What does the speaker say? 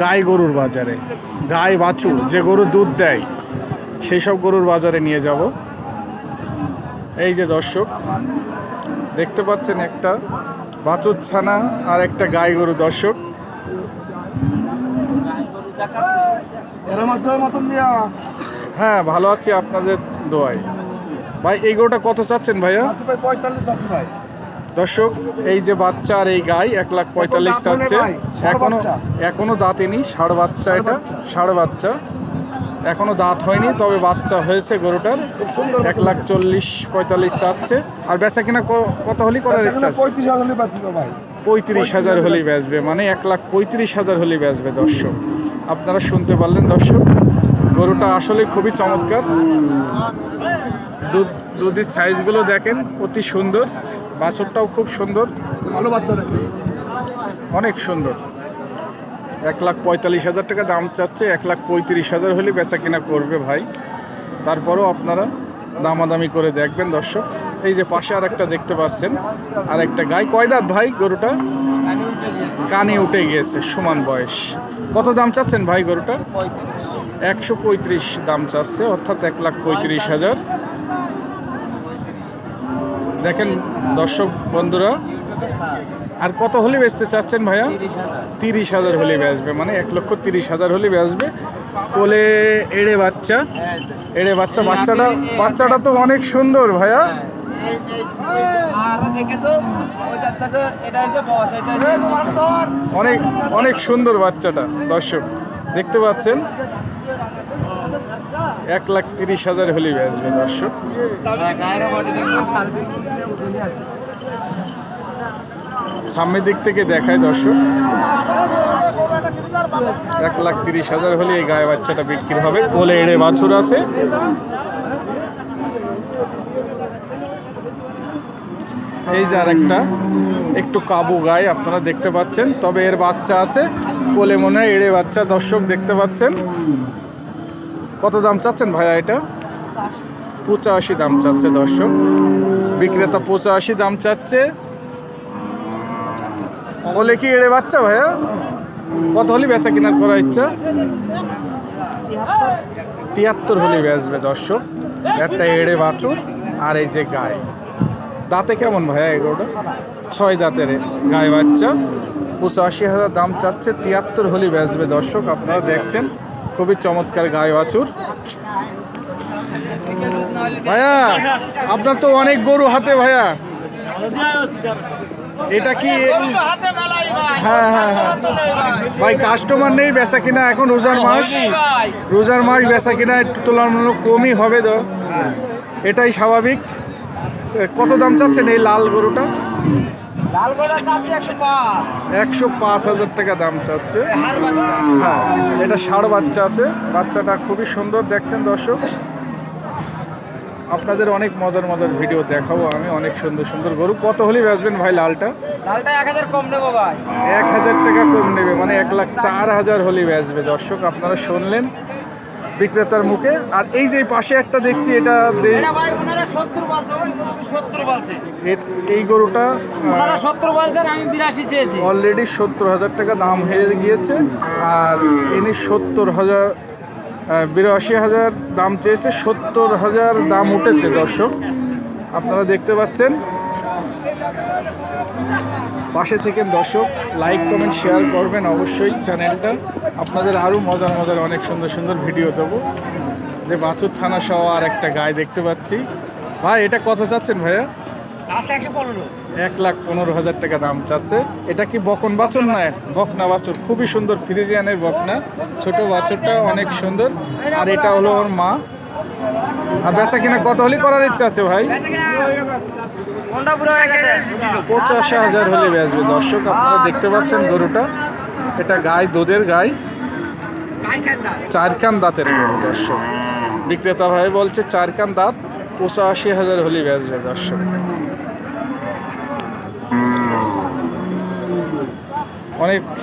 গাই গরুর বাজারে, গাই বাছুর যে গরু দুধ দেয় সেই সব গরুর বাজারে নিয়ে যাব। এই যে দর্শক দেখতে পাচ্ছেন একটা বাছুর ছানা আর একটা গাই গরু। দর্শক হ্যাঁ ভালো আছি আপনাদের দোয়ায়। ভাই এই গরুটা কত চাচ্ছেন ভাইয়া? 45 আছে ভাই। দর্শক এই যে বাচ্চা আর এই গাই 1,45,000 চাচ্ছে। এখনো দাঁতেনি, ষাঁড় বাচ্চা, এটা ষাঁড় বাচ্চা, এখনো দাঁত হয়নি, তবে বাচ্চা হয়েছে গরুটার। 1,40,000-45,000 চাচ্ছে। আর বেচা কিনা কত হলি করার ইচ্ছা? 35,000 হলেই বেচবে, মানে 1,35,000 হলেই বেচবে। দর্শক আপনারা শুনতে পারলেন দর্শক, গরুটা আসলে খুবই চমৎকার। দুধের সাইজগুলো দেখেন অতি সুন্দর, বাছুরটাও খুব সুন্দর, ভালো বাচ্চা অনেক সুন্দর। 1,45,000 টাকা দাম চাচ্ছে, 1,35,000 হলে বেচা কিনা করবে ভাই। তারপরেও আপনারা দামাদামি করে দেখবেন দর্শক। এই যে পাশে আর একটা দেখতে পাচ্ছেন, আর একটা গাই। কয় দাঁত ভাই গরুটা? কানে উঠে গিয়েছে, সমান বয়স। কত দাম চাচ্ছেন ভাই গরুটা? 135 দাম চাচ্ছে, অর্থাৎ 1,35,000। দেখেন দর্শক বন্ধুরা, আর কত হলে বেচতে চাচ্ছেন ভাইয়া? 30,000 হলে বেচবে, মানে 1,30,000 হলে বেচবে। কোলে এড়ে বাচ্চা, বাচ্চাটা তো অনেক সুন্দর ভাইয়া। অনেক সুন্দর বাচ্চাটা দর্শক দেখতে পাচ্ছেন। 1,30,000 হলে বেচবে দর্শক। সামনের দিক থেকে দেখায় দর্শক, 1,30,000 হলে এই গায়ে বাচ্চাটা বিক্রি হবে। কোলে এড়ে বাছুর আছে। এই যে আর একটা একটু কাবু গায়ে আপনারা দেখতে পাচ্ছেন, তবে এর বাচ্চা আছে, কোলে মনে হয় এড়ে বাচ্চা। দর্শক দেখতে পাচ্ছেন। কত দাম চাচ্ছেন ভাইয়া এটা? 85 দাম চাচ্ছে দর্শক, বিক্রেতা 85 দাম চাচ্ছে। কোলে কি এড়ে বাচ্চা ভাইয়া? কত হলে বেচা কিনা করার ইচ্ছা? 73 হলে বেচবে দর্শক। একটা এড়ে বাছুর আর এই যে গায়ে। দাঁতে কেমন ভাইয়া এগুলোটা? 6 দাঁতের গায়ে বাচ্চা। 85,000 দাম চাচ্ছে, 73 হলে বেচবে দর্শক। আপনারা দেখছেন খুবই চমৎকার গায়ে বাছুর। ভাইয়া আপনার তো অনেক গরু হাতে ভাইয়া, এটা কি? হ্যাঁ হ্যাঁ হ্যাঁ ভাই, কাস্টমার নেই, বেচা কিনা এখন রোজার মাস, বেচা কিনা একটু তুলনামূলক কমই হবে তো, এটাই স্বাভাবিক। কত দাম চাচ্ছেন এই লাল গরুটা? 105,000 টাকা দাম চাচ্ছে। হ্যাঁ এটা ষাঁড় বাচ্চা আছে, বাচ্চাটা খুবই সুন্দর দেখছেন দর্শক। আপনাদের অনেক মজার ভিডিও দেখাবো আমি, অনেক সুন্দর সুন্দর গরু। কত হলে বেচবেন ভাই লালটা? 1000 কম নেবো ভাই। 1,000 টাকা কম নেবে, মানে 1,04,000 হলে বেচবে দর্শক। আপনারা শুনলেন বিক্রেতার মুখে। আর এই যে পাশে একটা দেখছি, এটা এই গরুটা অলরেডি 70,000 টাকা দাম হয়ে গিয়েছে। আর ইনি 82,000 দাম চেয়েছে, 70,000 দাম উঠেছে দর্শক। আপনারা দেখতে পাচ্ছেন। পাশে থেকেন দর্শক, লাইক কমেন্ট শেয়ার করবেন অবশ্যই চ্যানেলটা। আপনাদের আরও মজার অনেক সুন্দর সুন্দর ভিডিও দেবো। যে বাছুর ছানা সহ আর একটা গায়ে দেখতে পাচ্ছি। ভাই এটা কত চাচ্ছেন ভাইয়া? 1,15,000 টাকা দাম চাচ্ছে। এটা কি বকন বাছুর? না, বকনা বাছুর, খুবই সুন্দর ফ্রিজিয়ানের বকনা। ছোট বাছুরটা অনেক সুন্দর। আর এটা হলো ওর মা। আর বেচা কিনা কত হলে করার ইচ্ছা আছে ভাই? 85,000 হলে বেচবে দর্শক। আপনারা দেখতে পাচ্ছেন গরুটা, এটা গাই, দুধের গাই, 4 কান দাঁতের গরু দর্শক। বিক্রেতা ভাই বলছে 4 কান দাঁত, 85,000 হলে বেচবে দর্শক। অনেক